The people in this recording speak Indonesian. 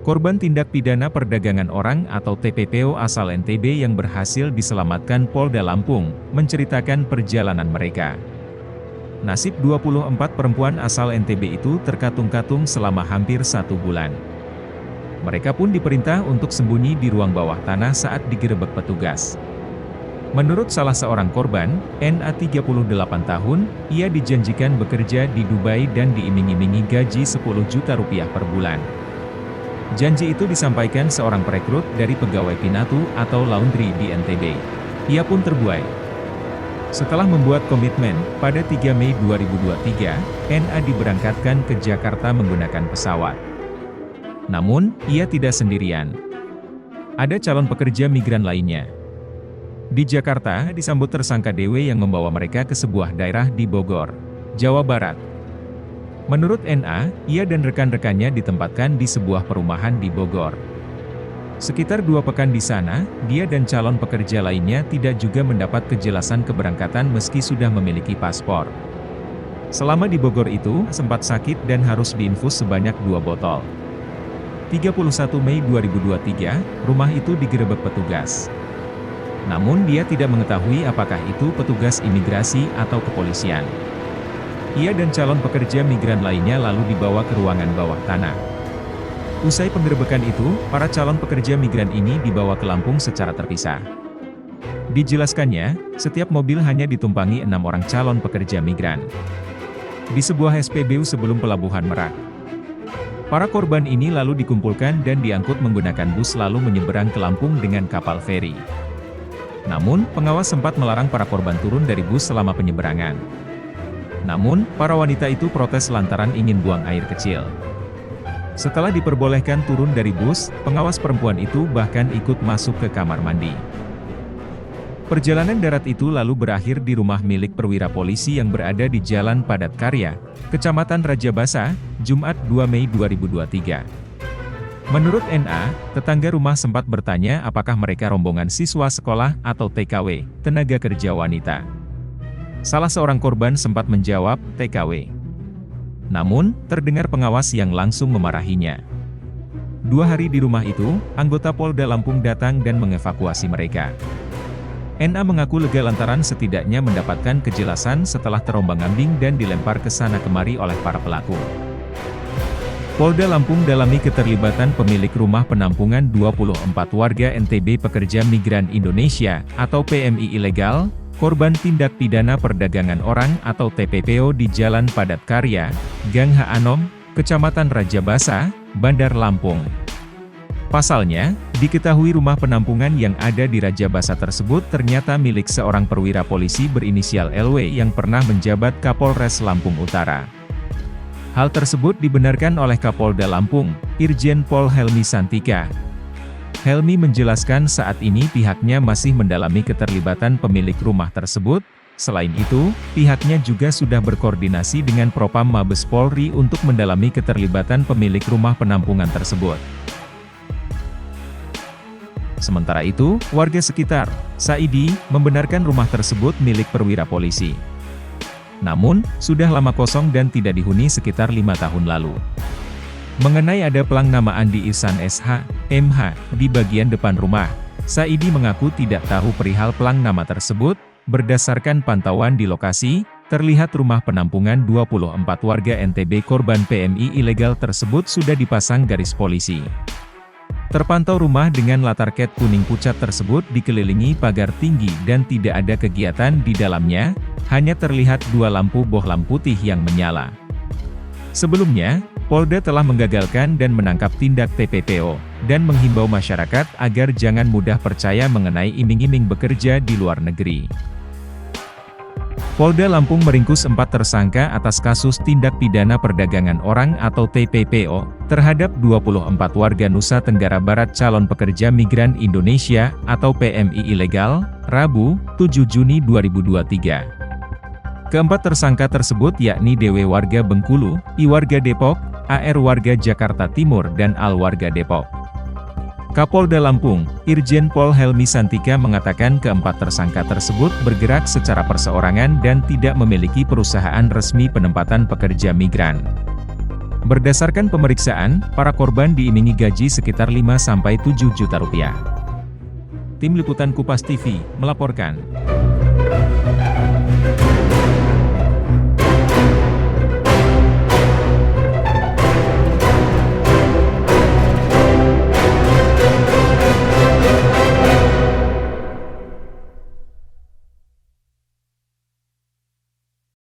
Korban tindak pidana perdagangan orang atau TPPO asal NTB yang berhasil diselamatkan Polda Lampung, menceritakan perjalanan mereka. Nasib 24 perempuan asal NTB itu terkatung-katung selama hampir 1 bulan. Mereka pun diperintah untuk sembunyi di ruang bawah tanah saat digerebek petugas. Menurut salah seorang korban, NA 38 tahun, ia dijanjikan bekerja di Dubai dan diiming-imingi gaji 10 juta rupiah per bulan. Janji itu disampaikan seorang perekrut dari pegawai Pinatu atau laundry di NTB. Ia pun terbuai. Setelah membuat komitmen, pada 3 Mei 2023, NA diberangkatkan ke Jakarta menggunakan pesawat. Namun, ia tidak sendirian. Ada calon pekerja migran lainnya. Di Jakarta, disambut tersangka DW yang membawa mereka ke sebuah daerah di Bogor, Jawa Barat. Menurut NA, ia dan rekan-rekannya ditempatkan di sebuah perumahan di Bogor. Sekitar 2 pekan di sana, dia dan calon pekerja lainnya tidak juga mendapat kejelasan keberangkatan meski sudah memiliki paspor. Selama di Bogor itu, sempat sakit dan harus diinfus sebanyak 2 botol. 31 Mei 2023, rumah itu digerebek petugas. Namun dia tidak mengetahui apakah itu petugas imigrasi atau kepolisian. Ia dan calon pekerja migran lainnya lalu dibawa ke ruangan bawah tanah. Usai penggerebekan itu, para calon pekerja migran ini dibawa ke Lampung secara terpisah. Dijelaskannya, setiap mobil hanya ditumpangi 6 orang calon pekerja migran. Di sebuah SPBU sebelum Pelabuhan Merak. Para korban ini lalu dikumpulkan dan diangkut menggunakan bus lalu menyeberang ke Lampung dengan kapal feri. Namun, pengawas sempat melarang para korban turun dari bus selama penyeberangan. Namun, para wanita itu protes lantaran ingin buang air kecil. Setelah diperbolehkan turun dari bus, pengawas perempuan itu bahkan ikut masuk ke kamar mandi. Perjalanan darat itu lalu berakhir di rumah milik perwira polisi yang berada di Jalan Padat Karya, Kecamatan Raja Basa, Jumat 2 Mei 2023. Menurut NA, tetangga rumah sempat bertanya apakah mereka rombongan siswa sekolah atau TKW, tenaga kerja wanita. Salah seorang korban sempat menjawab, TKW. Namun, terdengar pengawas yang langsung memarahinya. 2 hari di rumah itu, anggota Polda Lampung datang dan mengevakuasi mereka. NA mengaku lega lantaran setidaknya mendapatkan kejelasan setelah terombang-ambing dan dilempar ke sana kemari oleh para pelaku. Polda Lampung dalami keterlibatan pemilik rumah penampungan 24 warga NTB pekerja migran Indonesia, atau PMI ilegal, korban tindak pidana perdagangan orang atau TPPO di Jalan Padat Karya, Gang H. Anom, Kecamatan Raja Basa, Bandar Lampung. Pasalnya, diketahui rumah penampungan yang ada di Raja Basa tersebut ternyata milik seorang perwira polisi berinisial LW yang pernah menjabat Kapolres Lampung Utara. Hal tersebut dibenarkan oleh Kapolda Lampung, Irjen Pol Helmi Santika. Helmi menjelaskan saat ini pihaknya masih mendalami keterlibatan pemilik rumah tersebut. Selain itu, pihaknya juga sudah berkoordinasi dengan Propam Mabes Polri untuk mendalami keterlibatan pemilik rumah penampungan tersebut. Sementara itu, warga sekitar, Saidi, membenarkan rumah tersebut milik perwira polisi. Namun, sudah lama kosong dan tidak dihuni sekitar 5 tahun lalu. Mengenai ada pelang nama Andi Ihsan SH, MH, di bagian depan rumah, Saidi mengaku tidak tahu perihal pelang nama tersebut. Berdasarkan pantauan di lokasi, terlihat rumah penampungan 24 warga NTB korban PMI ilegal tersebut sudah dipasang garis polisi. Terpantau rumah dengan latar cat kuning pucat tersebut dikelilingi pagar tinggi dan tidak ada kegiatan di dalamnya, hanya terlihat 2 lampu bohlam putih yang menyala. Sebelumnya, Polda telah menggagalkan dan menangkap tindak TPPO, dan menghimbau masyarakat agar jangan mudah percaya mengenai iming-iming bekerja di luar negeri. Polda Lampung meringkus 4 tersangka atas kasus tindak pidana perdagangan orang atau TPPO, terhadap 24 warga Nusa Tenggara Barat calon pekerja migran Indonesia atau PMI ilegal, Rabu, 7 Juni 2023. Keempat tersangka tersebut yakni DW warga Bengkulu, I warga Depok, AR warga Jakarta Timur dan AL warga Depok. Kapolda Lampung, Irjen Pol Helmi Santika mengatakan keempat tersangka tersebut bergerak secara perseorangan dan tidak memiliki perusahaan resmi penempatan pekerja migran. Berdasarkan pemeriksaan, para korban diiming gaji sekitar 5-7 juta rupiah. Tim Liputan Kupas TV melaporkan.